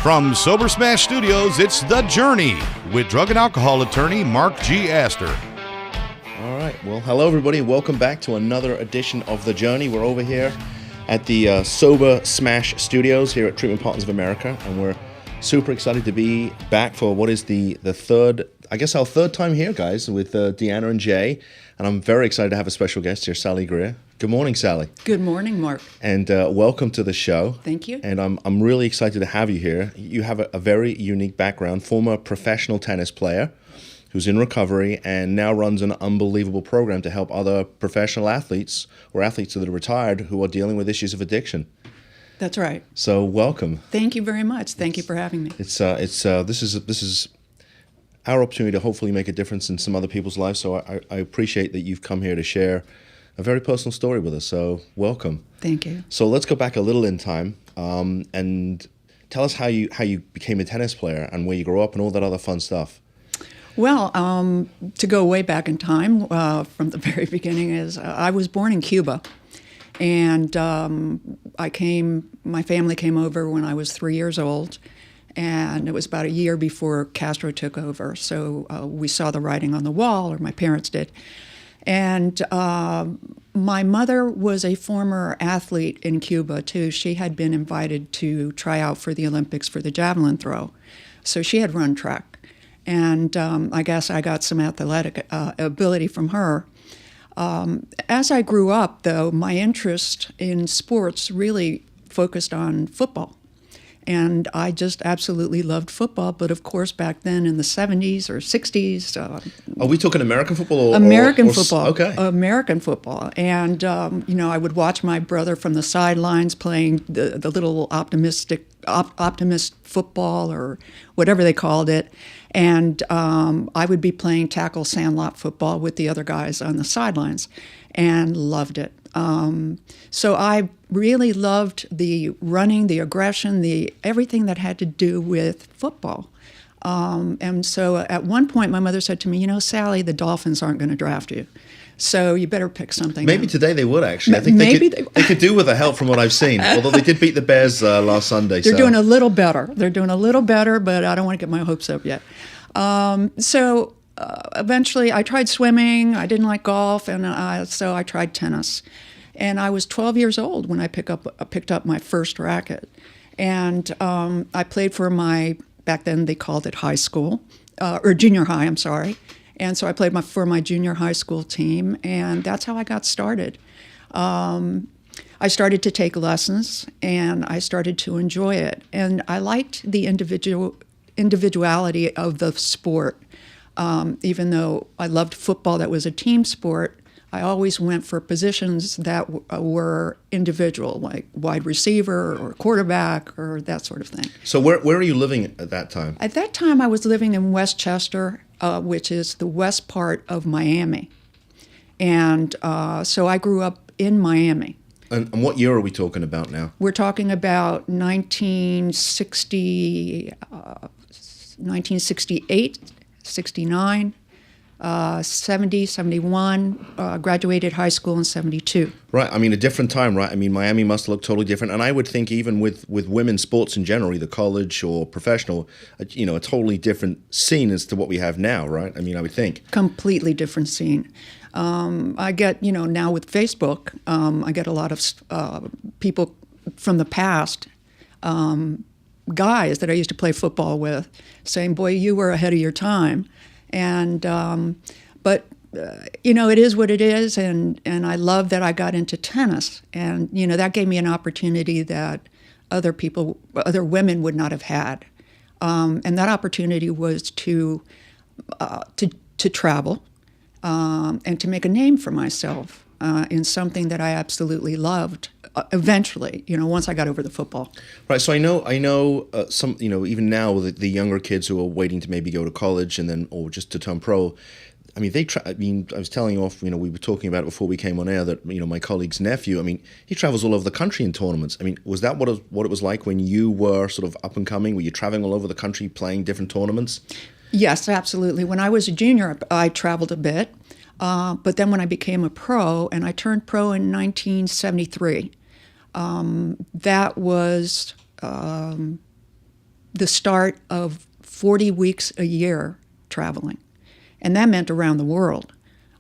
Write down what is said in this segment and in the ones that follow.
From Sober Smash Studios, it's The Journey with drug and alcohol attorney Mark G. Astor. All right. Well, hello, everybody. Welcome back to another edition of The Journey. We're over here at the Sober Smash Studios here at Treatment Partners of America, and we're super excited to be back for what is the third, I guess our third time here, guys, with Deanna and Jay. And I'm very excited to have a special guest here, Sally Greer. Good morning, Sally. Good morning, Mark. And welcome to the show. Thank you. And I'm really excited to have you here. You have a very unique background, former professional tennis player who's in recovery and now runs an unbelievable program to help other professional athletes or athletes that are retired who are dealing with issues of addiction. That's right. So welcome. Thank you very much. Thank you for having me. This is our opportunity to hopefully make a difference in some other people's lives. So I appreciate that you've come here to share a very personal story with us. So welcome. Thank you. So let's go back a little in time and tell us how you became a tennis player and where you grew up and all that other fun stuff. Well, to go way back in time, from the very beginning, is I was born in Cuba, and my family came over when I was 3 years old, and it was about a year before Castro took over. So we saw the writing on the wall, or my parents did. And my mother was a former athlete in Cuba, too. She had been invited to try out for the Olympics for the javelin throw. So she had run track. And I guess I got some athletic ability from her. As I grew up, though, my interest in sports really focused on football. And I just absolutely loved football. But of course, back then in the 70s or 60s. Are we talking American football? American football. Okay. American football. And, I would watch my brother from the sidelines playing the little optimist football or whatever they called it. And I would be playing tackle sandlot football with the other guys on the sidelines and loved it. So I really loved the running, the aggression, everything that had to do with football. And so at one point, my mother said to me, Sally, the Dolphins aren't going to draft you. So you better pick something. Maybe today they would, actually. I think they could do with the help from what I've seen, although they did beat the Bears last Sunday. They're doing a little better. But I don't want to get my hopes up yet. Eventually I tried swimming. I didn't like golf, and so I tried tennis. And I was 12 years old when I picked up my first racket. And I played for back then they called it high school, or junior high, I'm sorry. And so I played for my junior high school team, and that's how I got started. I started to take lessons, and I started to enjoy it. And I liked the individuality of the sport. Even though I loved football, that was a team sport, I always went for positions that were individual, like wide receiver or quarterback or that sort of thing. So where are you living at that time? At that time, I was living in Westchester, which is the west part of Miami. And so I grew up in Miami. And what year are we talking about now? We're talking about 1968, 69, 70, 71, graduated high school in 72. Right. I mean, a different time, right? I mean, Miami must look totally different. And I would think even with women's sports in general, either college or professional, a totally different scene as to what we have now, right? I mean, I would think. Completely different scene. I get, now with Facebook, I get a lot of people from the past, guys that I used to play football with, saying, boy, you were ahead of your time. And but it is what it is, and I love that I got into tennis, and that gave me an opportunity that other women would not have had, and that opportunity was to travel and to make a name for myself in something that I absolutely loved. Eventually, once I got over the football. Right. So I know some, even now the younger kids who are waiting to maybe go to college or just to turn pro. I mean, I was telling you off, we were talking about it before we came on air that, my colleague's nephew, he travels all over the country in tournaments. Was that what it was like when you were sort of up and coming? Were you traveling all over the country playing different tournaments? Yes, absolutely. When I was a junior, I traveled a bit. But then when I became a pro, and I turned pro in 1973, that was the start of 40 weeks a year traveling. And that meant around the world.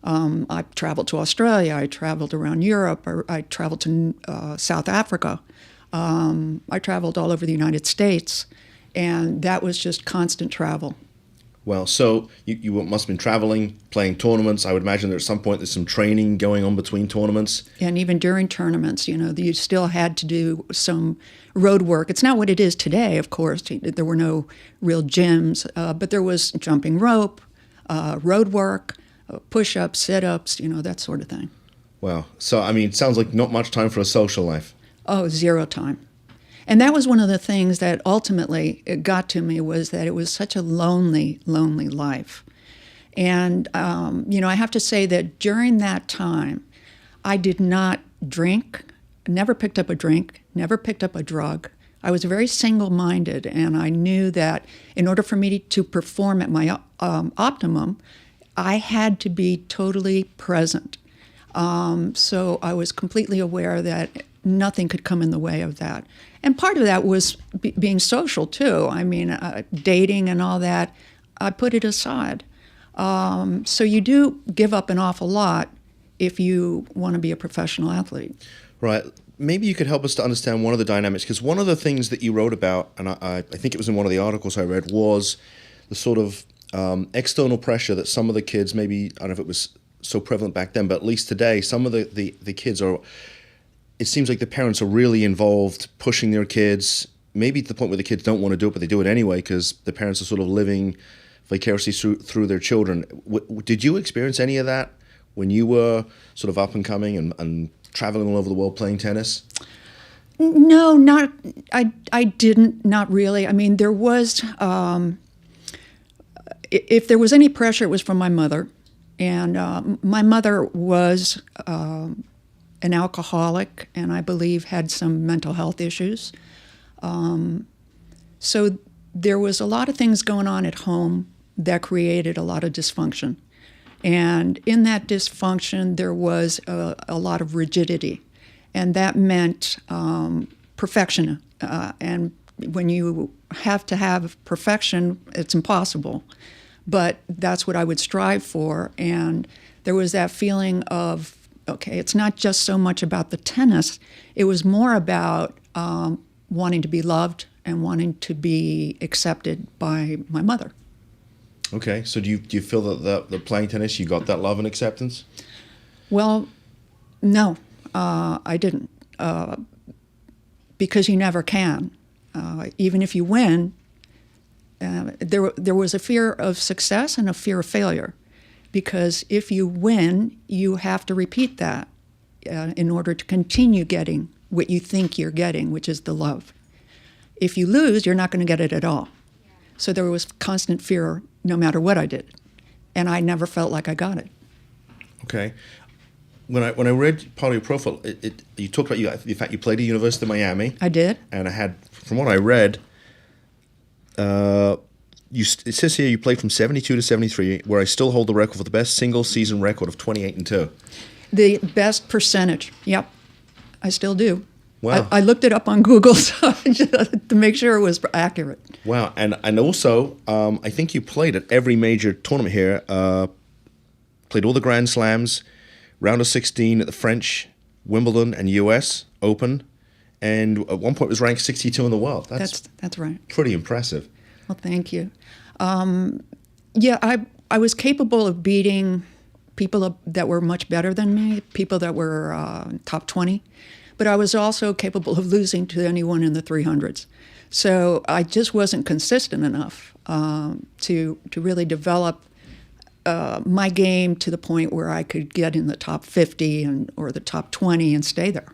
I traveled to Australia, I traveled around Europe, I traveled to South Africa. I traveled all over the United States, and that was just constant travel. Well, so you must have been traveling, playing tournaments. I would imagine that at some point there's some training going on between tournaments. And even during tournaments, you still had to do some road work. It's not what it is today, of course. There were no real gyms, but there was jumping rope, road work, push-ups, sit-ups, that sort of thing. Wow. So, it sounds like not much time for a social life. Oh, zero time. And that was one of the things that ultimately it got to me, was that it was such a lonely, lonely life. And, I have to say that during that time, I did not drink, never picked up a drink, never picked up a drug. I was very single-minded, and I knew that in order for me to perform at my optimum, I had to be totally present. So I was completely aware that nothing could come in the way of that. And part of that was being social, too. Dating and all that, I put it aside. So you do give up an awful lot if you want to be a professional athlete. Right. Maybe you could help us to understand one of the dynamics, because one of the things that you wrote about, and I think it was in one of the articles I read, was the sort of external pressure that some of the kids, maybe, I don't know if it was so prevalent back then, but at least today, some of the kids are, it seems like the parents are really involved, pushing their kids, maybe to the point where the kids don't want to do it, but they do it anyway because the parents are sort of living vicariously through their children. Did you experience any of that when you were sort of up and coming and traveling all over the world playing tennis? No, I didn't, not really. There was, if there was any pressure, it was from my mother. And my mother was an alcoholic, and I believe had some mental health issues. So there was a lot of things going on at home that created a lot of dysfunction. And in that dysfunction, there was a lot of rigidity. And that meant perfection. And when you have to have perfection, it's impossible. But that's what I would strive for. And there was that feeling of, okay, it's not just so much about the tennis. It was more about wanting to be loved and wanting to be accepted by my mother. Okay, so do you feel that the playing tennis, you got that love and acceptance? Well, no, I didn't, because you never can. Even if you win, there was a fear of success and a fear of failure, because if you win, you have to repeat that in order to continue getting what you think you're getting, which is the love. If you lose, you're not going to get it at all. So there was constant fear no matter what I did, and I never felt like I got it. Okay. When I read part of your profile, you talked about the fact you played at the University of Miami. I did. And from what I read, it says here you played from 72 to 73, where I still hold the record for the best single season record of 28-2. The best percentage. Yep, I still do. Wow. I looked it up on Google to make sure it was accurate. Wow. And also, I think you played at every major tournament here. Played all the Grand Slams, round of 16 at the French, Wimbledon, and U.S. Open. And at one point was ranked 62 in the world. That's right. Pretty impressive. Well, thank you. I was capable of beating people that were much better than me, people that were top 20. But I was also capable of losing to anyone in the 300s. So I just wasn't consistent enough to really develop my game to the point where I could get in the top 50 or the top 20 and stay there.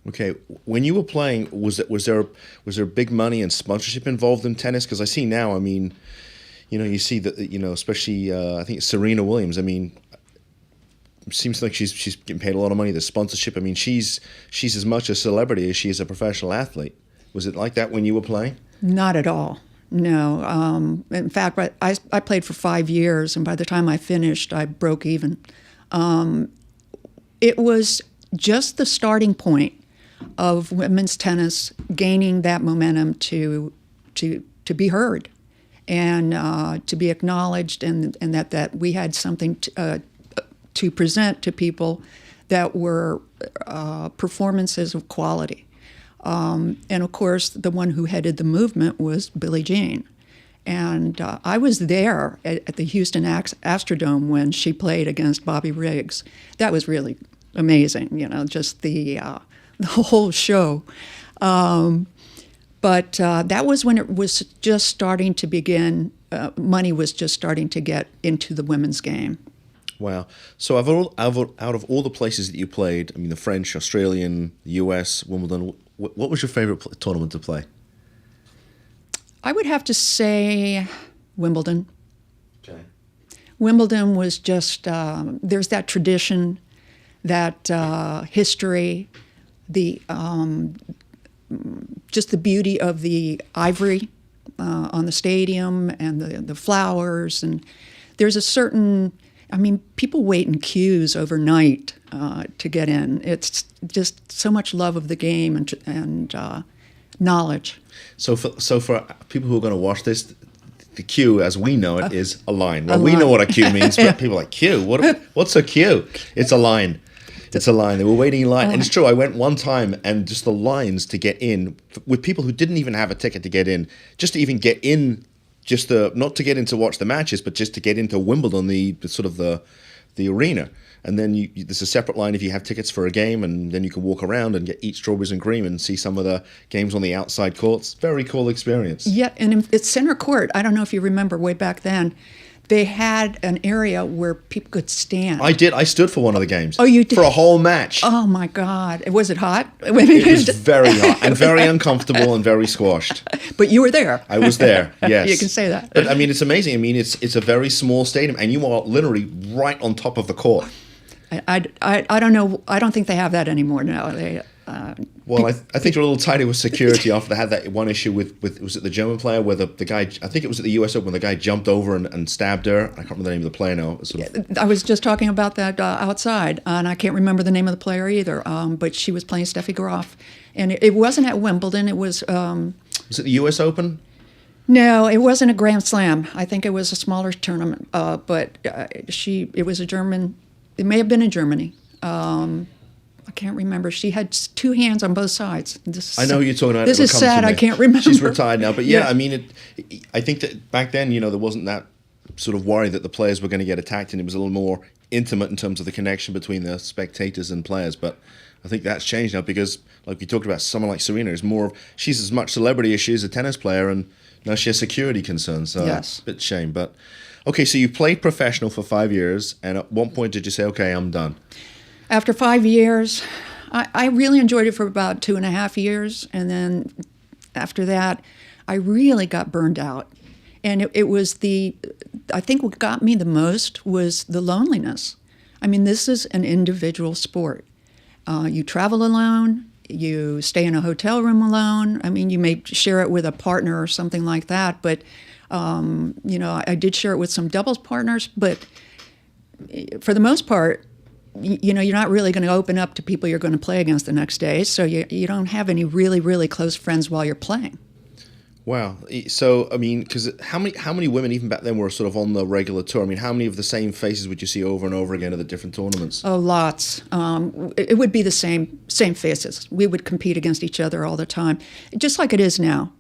Okay, when you were playing, was there big money and sponsorship involved in tennis? Because I see now, you see that, especially I think it's Serena Williams. Seems like she's getting paid a lot of money. The sponsorship. She's as much a celebrity as she is a professional athlete. Was it like that when you were playing? Not at all. No. In fact, I played for 5 years, and by the time I finished, I broke even. It was just the starting point of women's tennis gaining that momentum to to be heard and to be acknowledged, and that we had something to present to people that were performances of quality. And of course, the one who headed the movement was Billie Jean. And I was there at the Houston Astrodome when she played against Bobby Riggs. That was really amazing, just the whole show. But that was when it was just starting to begin, money was just starting to get into the women's game. Wow. So out of all the places that you played, I mean, the French, Australian, the US, Wimbledon, what was your favorite tournament to play? I would have to say Wimbledon. Okay. Wimbledon was just, there's that tradition, that history, just the beauty of the ivory on the stadium and the flowers. And there's a certain, people wait in queues overnight to get in. It's just so much love of the game and knowledge. So for people who are going to watch this, the queue, as we know it, is a line. Well, we know what a queue means, but people are like, queue? What's a queue? It's a line. It's a line. They were waiting in line. And it's true, I went one time, and just the lines to get in, with people who didn't even have a ticket to get in, just to even get in, not to get in to watch the matches, but just to get into Wimbledon, the arena. And then there's a separate line if you have tickets for a game, and then you can walk around and eat strawberries and cream and see some of the games on the outside courts. Very cool experience. Yeah, and it's center court. I don't know if you remember way back then. They had an area where people could stand. I did. I stood for one of the games. Oh, you did? For a whole match. Oh, my God. Was it hot? It was very hot and very uncomfortable and very squashed. But you were there. I was there, yes. You can say that. But, it's amazing. It's a very small stadium, and you are literally right on top of the court. I don't know. I don't think they have that anymore now. I think they're a little tighter with security after they had that one issue with was it the German player where the guy, I think it was at the US Open, the guy jumped over and stabbed her. I can't remember the name of the player now. I was just talking about that outside, and I can't remember the name of the player either. But she was playing Steffi Graf, and it wasn't at Wimbledon. It was. Was it the US Open? No, it wasn't a Grand Slam. I think it was a smaller tournament. But it was a German. It may have been in Germany. I can't remember. She had two hands on both sides. I know who you're talking about. This is sad. I can't remember. She's retired now. But yeah. I think that back then, there wasn't that sort of worry that the players were going to get attacked, and it was a little more intimate in terms of the connection between the spectators and players. But I think that's changed now because, like we talked about, someone like Serena is she's as much celebrity as she is a tennis player, and now she has security concerns. So yes. It's a bit shame. But okay, so you played professional for 5 years, and at one point did you say, okay, I'm done? After 5 years, I really enjoyed it for about 2.5 years. And then after that, I really got burned out. And it was I think what got me the most was the loneliness. This is an individual sport. You travel alone, you stay in a hotel room alone. You may share it with a partner or something like that. But, I did share it with some doubles partners. But for the most part, you're not really going to open up to people you're going to play against the next day, so you don't have any really, really close friends while you're playing. Wow. So, because how many women even back then were sort of on the regular tour? How many of the same faces would you see over and over again at the different tournaments? Oh, lots. It would be the same faces. We would compete against each other all the time, just like it is now.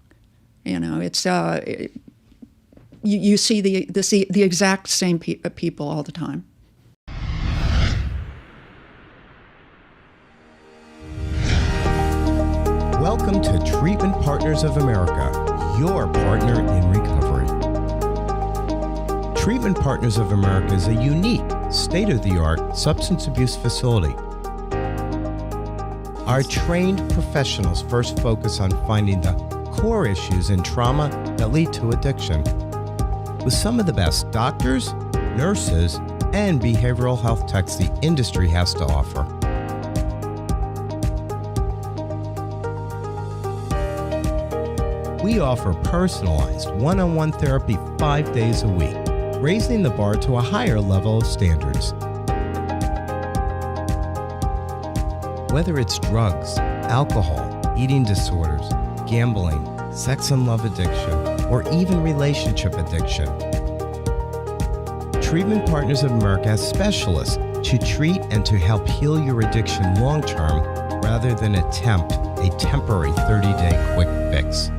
It's you see the exact same people all the time. Welcome to Treatment Partners of America, your partner in recovery. Treatment Partners of America is a unique, state-of-the-art substance abuse facility. Our trained professionals first focus on finding the core issues in trauma that lead to addiction, with some of the best doctors, nurses, and behavioral health techs the industry has to offer. We offer personalized one-on-one therapy 5 days a week, raising the bar to a higher level of standards. Whether it's drugs, alcohol, eating disorders, gambling, sex and love addiction, or even relationship addiction. Treatment Partners of America has specialists to treat and to help heal your addiction long-term rather than attempt a temporary 30-day quick fix.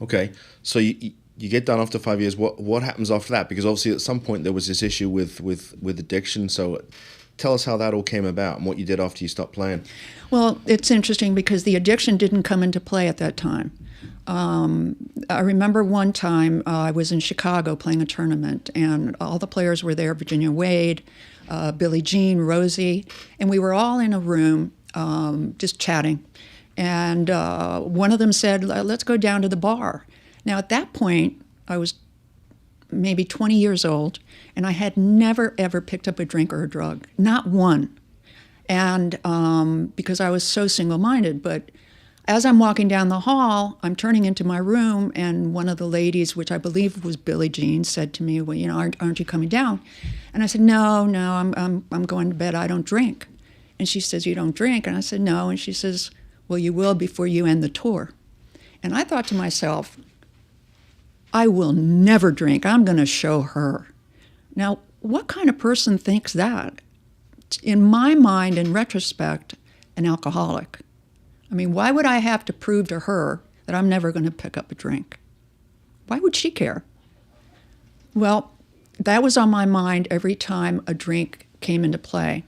Okay, so you get done after 5 years. What happens after that? Because obviously at some point there was this issue with addiction. So tell us how that all came about and what you did after you stopped playing. Well, it's interesting because the addiction didn't come into play at that time. I remember one time I was in Chicago playing a tournament, and all the players were there, Virginia Wade, Billie Jean, Rosie, and we were all in a room just chatting. And one of them said, let's go down to the bar. Now, at that point, I was maybe 20 years old, and I had never, ever picked up a drink or a drug, not one. And because I was so single-minded. But as I'm walking down the hall, I'm turning into my room, and one of the ladies, which I believe was Billie Jean, said to me, well, aren't you coming down? And I said, no, I'm going to bed. I don't drink. And she says, you don't drink? And I said, no. And she says, well, you will before you end the tour. And I thought to myself, I will never drink. I'm going to show her. Now, what kind of person thinks that? In my mind, in retrospect, an alcoholic. I mean, why would I have to prove to her that I'm never going to pick up a drink? Why would she care? Well, that was on my mind every time a drink came into play.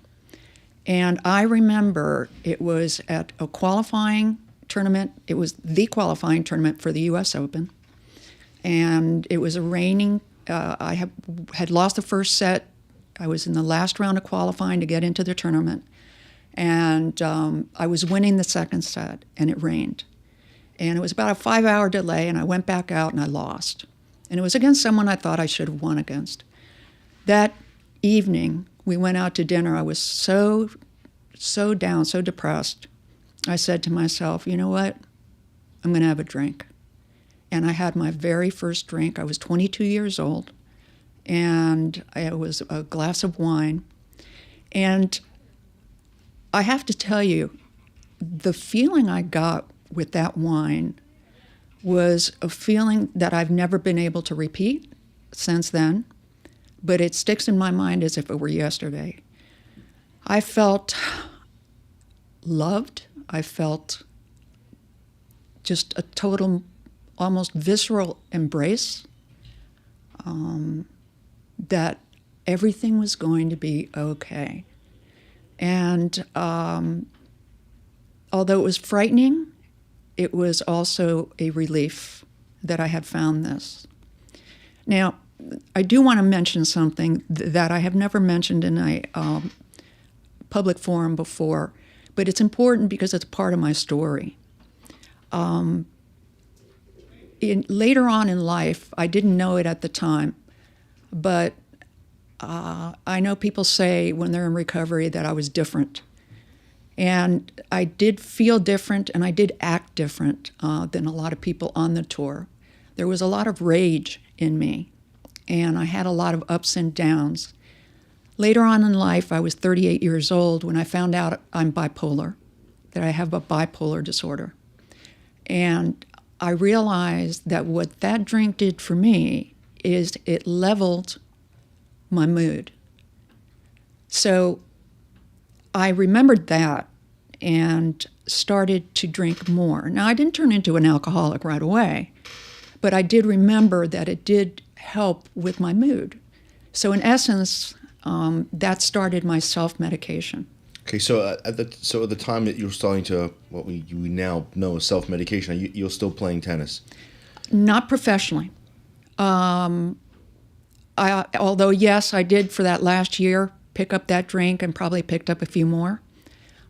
And I remember it was at a qualifying tournament. It was the qualifying tournament for the U.S. Open. And it was a raining. I had lost the first set. I was in the last round of qualifying to get into the tournament. And I was winning the second set, and it rained. And it was about a 5-hour delay, and I went back out, and I lost. And it was against someone I thought I should have won against. That evening, we went out to dinner. I was so down, so depressed. I said to myself, you know what? I'm going to have a drink. And I had my very first drink. I was 22 years old, and it was a glass of wine. And I have to tell you, the feeling I got with that wine was a feeling that I've never been able to repeat since then, but it sticks in my mind as if it were yesterday. I felt loved. I felt just a total, almost visceral embrace, that everything was going to be okay. And although it was frightening, it was also a relief that I had found this. Now, I do want to mention something that I have never mentioned in a public forum before, but it's important because it's part of my story. Later on in life, I didn't know it at the time, but I know people say when they're in recovery that I was different. And I did feel different, and I did act different than a lot of people on the tour. There was a lot of rage in me, and I had a lot of ups and downs. Later on in life, I was 38 years old when I found out I'm bipolar, that I have a bipolar disorder. And I realized that what that drink did for me is it leveled my mood. So I remembered that and started to drink more. Now, I didn't turn into an alcoholic right away, but I did remember that it did help with my mood. So in essence, that started my self-medication. Okay, so at the time that you were starting to what we now know as self-medication, you're still playing tennis? Not professionally. Although yes, I did for that last year pick up that drink and probably picked up a few more.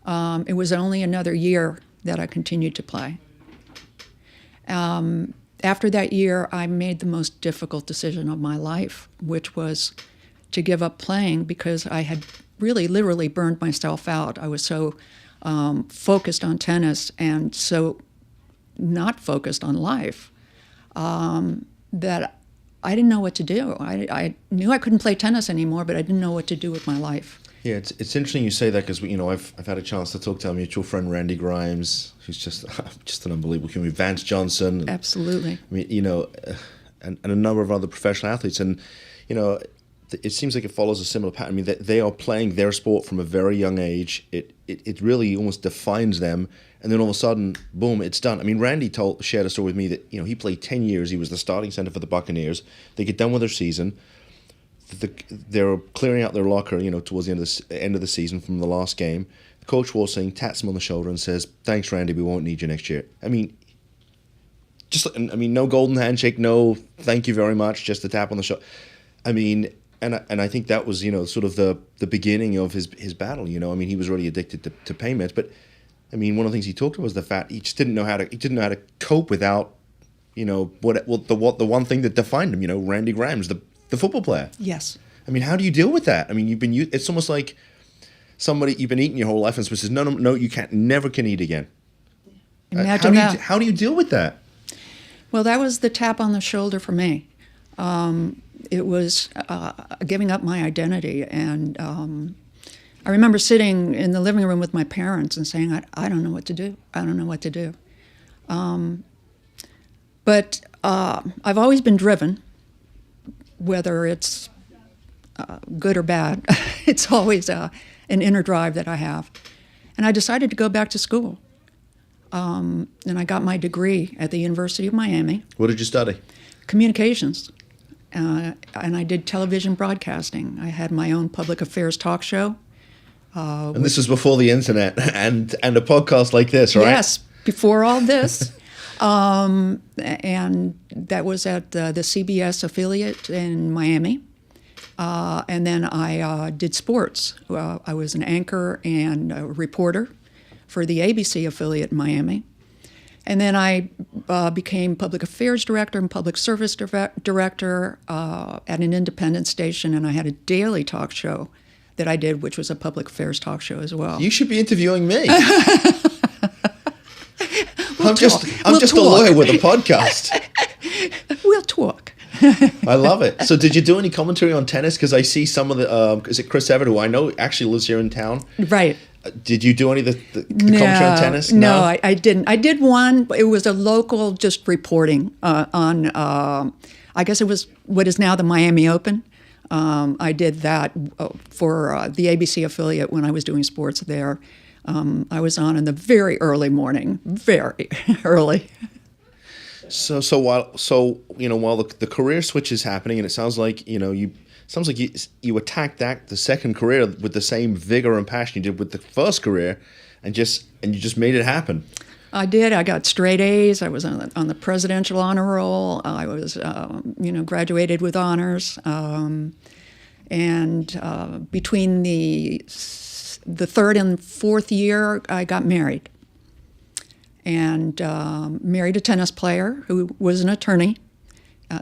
It was only another year that I continued to play. After that year, I made the most difficult decision of my life, which was to give up playing because I had really literally burned myself out. I was so focused on tennis and so not focused on life that I didn't know what to do. I knew I couldn't play tennis anymore, but I didn't know what to do with my life. Yeah, it's interesting you say that because I've had a chance to talk to our mutual friend Randy Grimes, who's just an unbelievable human. Vance Johnson, Absolutely. I mean, and a number of other professional athletes, and it seems like it follows a similar pattern. I mean, they are playing their sport from a very young age. It really almost defines them, and then all of a sudden, boom, it's done. I mean, Randy shared a story with me that he played 10 years. He was the starting center for the Buccaneers. They get done with their season. They're clearing out their locker, towards the end of the season from the last game. The coach walks in, taps him on the shoulder, and says, "Thanks, Randy. We won't need you next year." I mean, no golden handshake, no thank you very much, just a tap on the shoulder. I mean, and I think that was sort of the beginning of his battle. I mean, he was already addicted to pain meds, but I mean, one of the things he talked about was the fact he just didn't know how to cope without the one thing that defined him. Randy Grimes, the football player. Yes. I mean, how do you deal with that? I mean, it's almost like somebody you've been eating your whole life and someone says, no, you never can eat again. Imagine that. How do you deal with that? Well, that was the tap on the shoulder for me. It was giving up my identity. And I remember sitting in the living room with my parents and saying, I don't know what to do. I don't know what to do. But I've always been driven, whether it's good or bad. It's always an inner drive that I have. And I decided to go back to school. And I got my degree at the University of Miami. What did you study? Communications. And I did television broadcasting. I had my own public affairs talk show. And this was before the internet and a podcast like this, right? Yes, before all this. And that was at the CBS affiliate in Miami. And then I did sports. I was an anchor and a reporter for the ABC affiliate in Miami. And then I became public affairs director and public service director at an independent station, and I had a daily talk show that I did, which was a public affairs talk show as well. You should be interviewing me. I'm just We'll a lawyer with a podcast. We'll talk. I love it. So did you do any commentary on tennis? Because I see some of the, is it Chris Everett, who I know actually lives here in town? Right. Did you do any of the commentary on tennis? No, I didn't. I did one, but it was a local just reporting on, I guess it was what is now the Miami Open. I did that for the ABC affiliate when I was doing sports there. I was on in the very early morning, very early. So while the career switch is happening, and it sounds like you attacked the second career with the same vigor and passion you did with the first career, and you just made it happen. I did. I got straight A's. I was on the presidential honor roll. I was graduated with honors, and between the third and fourth year, I got married. And married a tennis player who was an attorney,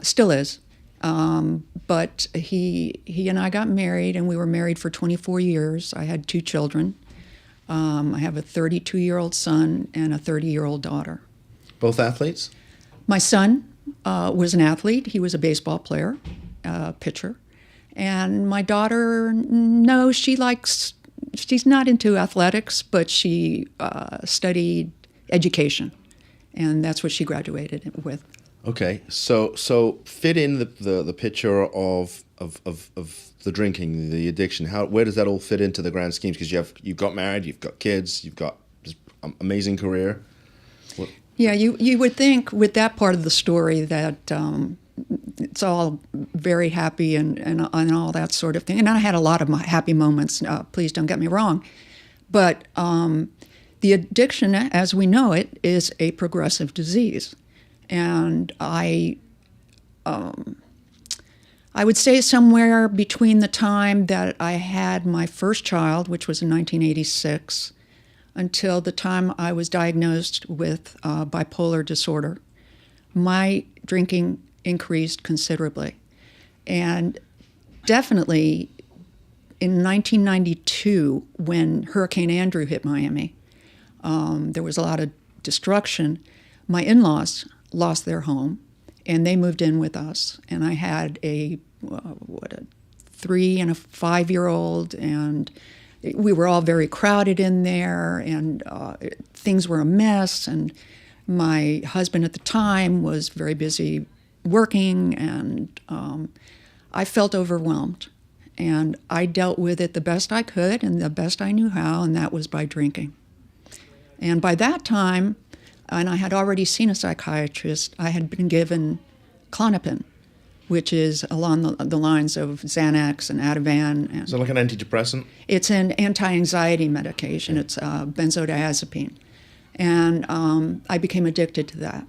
still is. But he and I got married, and we were married for 24 years. I had 2 children. I have a 32-year-old son and a 30-year-old daughter. Both athletes? My son was an athlete. He was a baseball player, pitcher. And my daughter, no, she's not into athletics, but she studied education, and that's what she graduated with. Okay, so fit in the picture of the drinking, the addiction. Where does that all fit into the grand schemes? Because you've got married, you've got kids, you've got this amazing career. Yeah, you would think with that part of the story that it's all very happy and all that sort of thing. And I had a lot of happy moments. Please don't get me wrong, but the addiction, as we know it, is a progressive disease. And I would say somewhere between the time that I had my first child, which was in 1986, until the time I was diagnosed with bipolar disorder, my drinking increased considerably. And definitely in 1992, when Hurricane Andrew hit Miami, there was a lot of destruction. My in-laws lost their home, and they moved in with us. And I had a 3 and a 5-year-old, and we were all very crowded in there, and things were a mess. And my husband at the time was very busy working, and I felt overwhelmed. And I dealt with it the best I could and the best I knew how, and that was by drinking. And by that time, and I had already seen a psychiatrist, I had been given Klonopin, which is along the lines of Xanax and Ativan. And is it like an antidepressant? it's an anti-anxiety medication. It's benzodiazepine. And I became addicted to that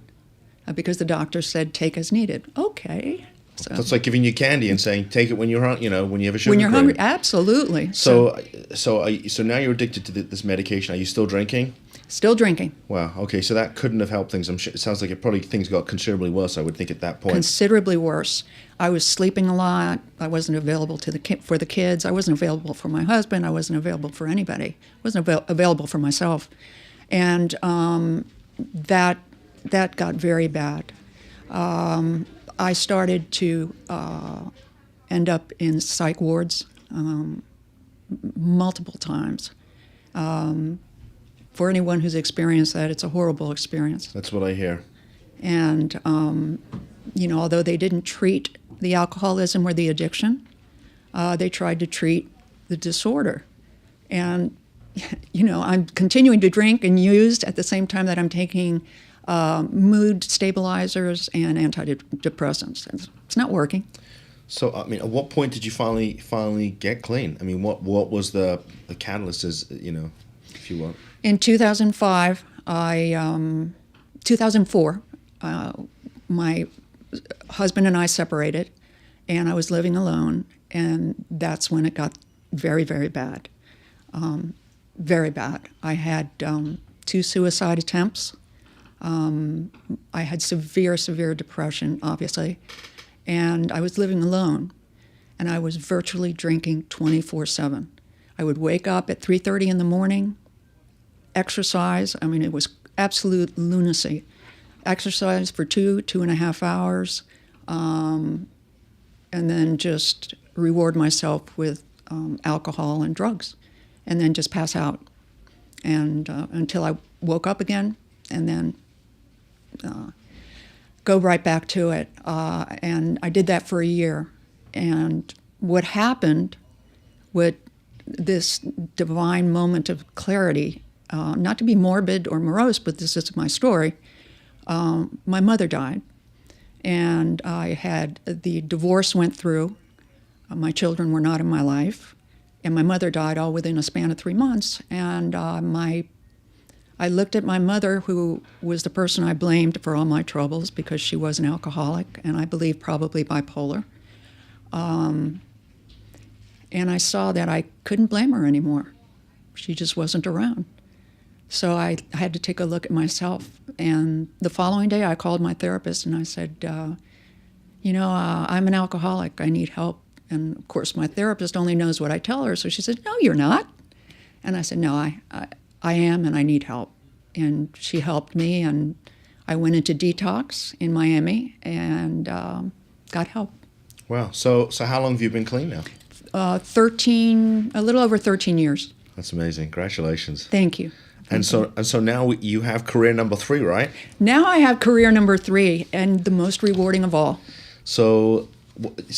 because the doctor said, take as needed. Okay. So, That's like giving you candy and saying, take it when you're hungry, when you have a sugar when you're craving. hungry, absolutely. So now you're addicted to this medication. Are you still drinking? Still drinking. Wow. Okay. So that couldn't have helped things. I'm sure it sounds like things got considerably worse. I would think at that point. Considerably worse. I was sleeping a lot. I wasn't available for the kids. I wasn't available for my husband. I wasn't available for anybody. I wasn't available for myself, and that got very bad. I started to end up in psych wards multiple times. For anyone who's experienced that, it's a horrible experience. That's what I hear. And, although they didn't treat the alcoholism or the addiction, they tried to treat the disorder. And, I'm continuing to drink and use at the same time that I'm taking mood stabilizers and antidepressants. It's not working. So, at what point did you finally get clean? What was the catalyst, if you want? In 2005, 2004, my husband and I separated, and I was living alone, and that's when it got very, very bad. Very bad. I had 2 suicide attempts. I had severe depression, obviously, and I was living alone, and I was virtually drinking 24/7. I would wake up at 3:30 in the morning, exercise. It was absolute lunacy. Exercise for 2.5 hours, and then just reward myself with alcohol and drugs, and then just pass out, and until I woke up again, and then go right back to it. And I did that for a year. And what happened with this divine moment of clarity, not to be morbid or morose, but this is my story, my mother died. And the divorce went through. My children were not in my life. And my mother died all within a span of 3 months. And I looked at my mother, who was the person I blamed for all my troubles because she was an alcoholic, and I believe probably bipolar. And I saw that I couldn't blame her anymore. She just wasn't around. So I had to take a look at myself. And the following day, I called my therapist and I said, I'm an alcoholic. I need help. And of course, my therapist only knows what I tell her. So she said, no, you're not. And I said, no, I am, and I need help. And she helped me, and I went into detox in Miami and got help. Wow. So how long have you been clean now? A little over 13 years. That's amazing. Congratulations. Thank you. And so now you have career number 3, right? Now I have career number 3, and the most rewarding of all. So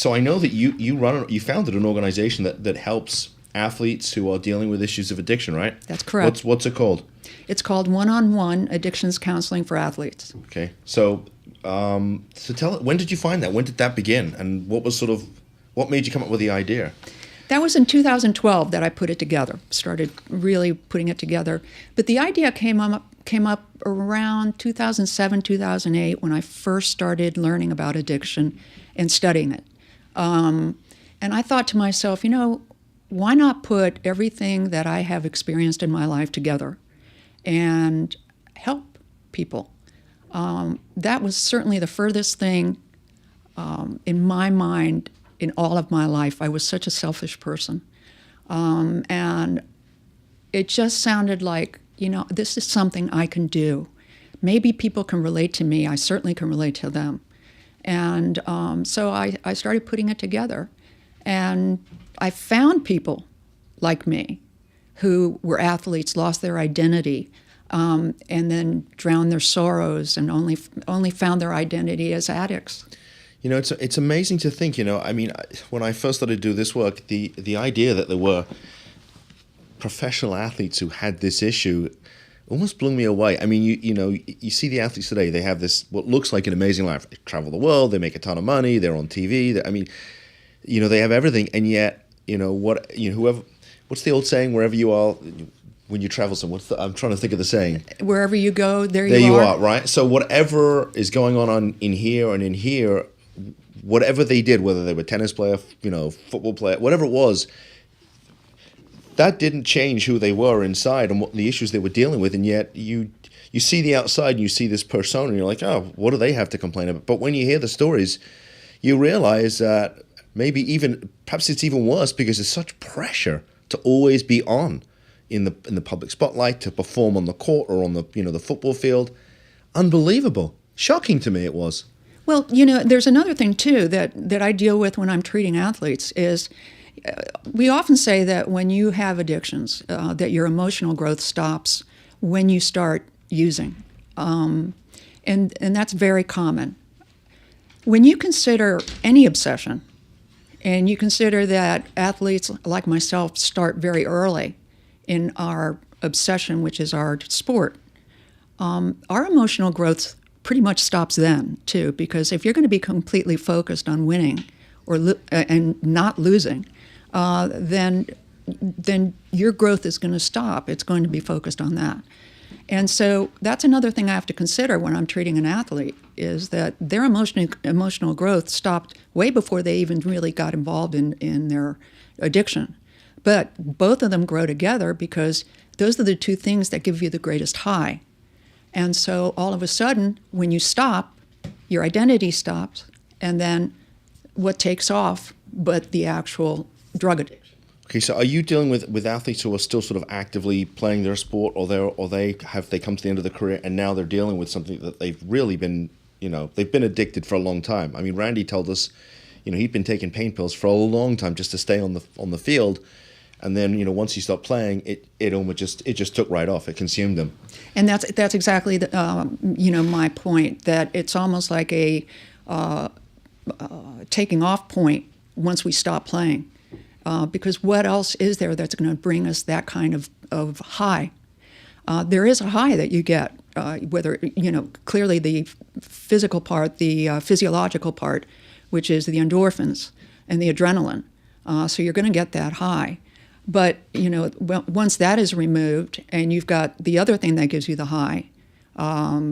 I know that you founded an organization that helps athletes who are dealing with issues of addiction, right? That's correct. What's it called? It's called One-on-One Addictions Counseling for Athletes. Okay. So when did you find that? When did that begin? And what made you come up with the idea? That was in 2012 that I put it together, started really putting it together. But the idea came up around 2007, 2008 when I first started learning about addiction and studying it. And I thought to myself, why not put everything that I have experienced in my life together and help people? That was certainly the furthest thing in my mind in all of my life. I was such a selfish person. And it just sounded like, this is something I can do. Maybe people can relate to me. I certainly can relate to them. And so I started putting it together. And I found people like me who were athletes, lost their identity, and then drowned their sorrows and only found their identity as addicts. You know, it's amazing to think, I mean, when I first started to do this work, the idea that there were professional athletes who had this issue almost blew me away. I mean, you see the athletes today, they have this, what looks like an amazing life. They travel the world, they make a ton of money, they're on TV. They have everything. And yet, what's the old saying, wherever you are, when you travel somewhere, I'm trying to think of the saying. Wherever you go, there you are. There you are, right? So whatever is going on in here and in here, whatever they did, whether they were tennis player, football player, whatever it was, that didn't change who they were inside and what the issues they were dealing with. And yet you see the outside and you see this persona and you're like, oh, what do they have to complain about? But when you hear the stories, you realize that perhaps it's even worse because there's such pressure to always be on in the public spotlight, to perform on the court or on the football field. Unbelievable. Shocking to me it was. Well, there's another thing, too, that I deal with when I'm treating athletes is we often say that when you have addictions, that your emotional growth stops when you start using. And that's very common. When you consider any obsession, and you consider that athletes like myself start very early in our obsession, which is our sport, our emotional growth pretty much stops then, too, because if you're going to be completely focused on winning and not losing, then your growth is going to stop. It's going to be focused on that. And so that's another thing I have to consider when I'm treating an athlete, is that their emotional growth stopped way before they even really got involved in their addiction. But both of them grow together because those are the two things that give you the greatest high. And so all of a sudden, when you stop, your identity stops, and then what takes off but the actual drug addiction. Okay, so are you dealing with athletes who are still sort of actively playing their sport, or they come to the end of their career and now they're dealing with something that they've really been, they've been addicted for a long time? I mean, Randy told us, he'd been taking pain pills for a long time just to stay on the field, and then once he stopped playing, it just took right off. It consumed him. And that's exactly my point, that it's almost like a taking off point once we stop playing. Because what else is there that's going to bring us that kind of high? There is a high that you get, whether, clearly the physical part, the physiological part, which is the endorphins and the adrenaline. So you're going to get that high. But, once that is removed and you've got the other thing that gives you the high,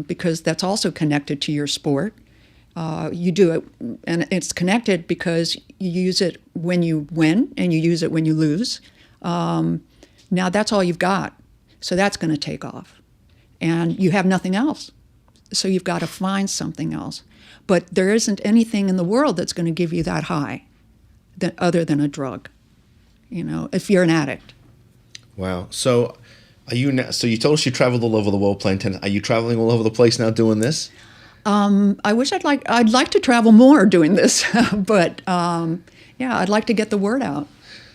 because that's also connected to your sport, you do it, and it's connected because you use it when you win and you use it when you lose. Now that's all you've got. So that's going to take off. And you have nothing else. So you've got to find something else. But there isn't anything in the world that's going to give you that high other than a drug, if you're an addict. Wow. So so you told us you traveled all over the world playing tennis. Are you traveling all over the place now doing this? I wish I'd like to travel more doing this, but I'd like to get the word out.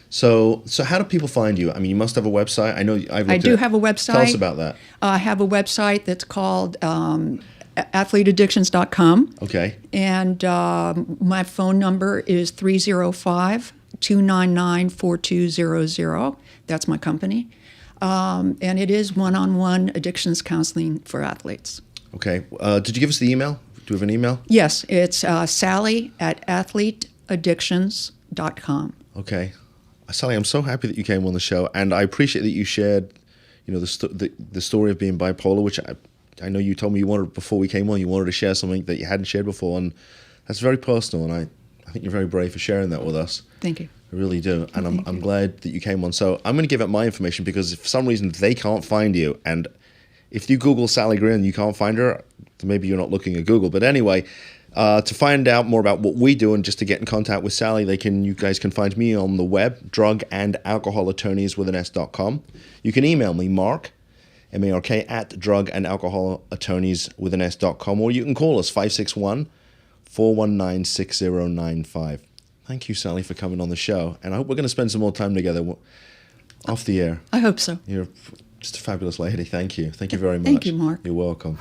So how do people find you? I mean, you must have a website. I know I do have a website. Tell us about that. I have a website that's called athleteaddictions.com. Okay. And my phone number is 305-299-4200. That's my company. And it is one-on-one addictions counseling for athletes. Okay. Did you give us the email? Do we have an email? Yes. It's Sally@athleteaddictions.com. Okay. Sally, I'm so happy that you came on the show, and I appreciate that you shared, the story of being bipolar, which I know you told me you wanted, before we came on, you wanted to share something that you hadn't shared before, and that's very personal, and I think you're very brave for sharing that with us. Thank you. I really do, and I'm glad that you came on. So I'm going to give out my information, because if for some reason they can't find you, and if you Google Sally Greer and you can't find her, then maybe you're not looking at Google. But anyway, to find out more about what we do and just to get in contact with Sally, you guys can find me on the web, drugandathletics.com. You can email me, Mark, M-A-R-K, at drugandathletics.com, or you can call us, 561-419-6095. Thank you, Sally, for coming on the show. And I hope we're going to spend some more time together off the air. I hope so. You're just a fabulous lady. Thank you. Thank you very much. Thank you, Mark. You're welcome.